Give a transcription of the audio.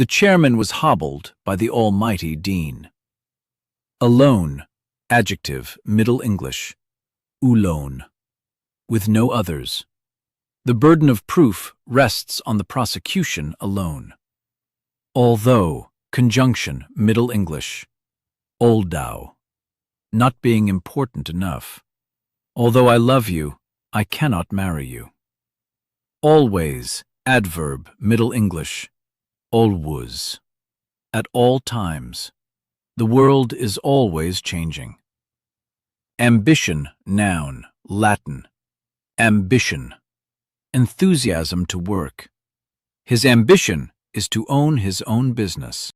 The chairman was hobbled by the almighty dean. Alone, adjective, Middle English, alone, with no others. The burden of proof rests on the prosecution alone. Although, conjunction, Middle English, although, not being important enough. Although I love you, I cannot marry you. Always, adverb, Middle English, always, at all times. The world is always changing. Ambition, noun, Latin, ambition, enthusiasm to work. His ambition is to own his own business.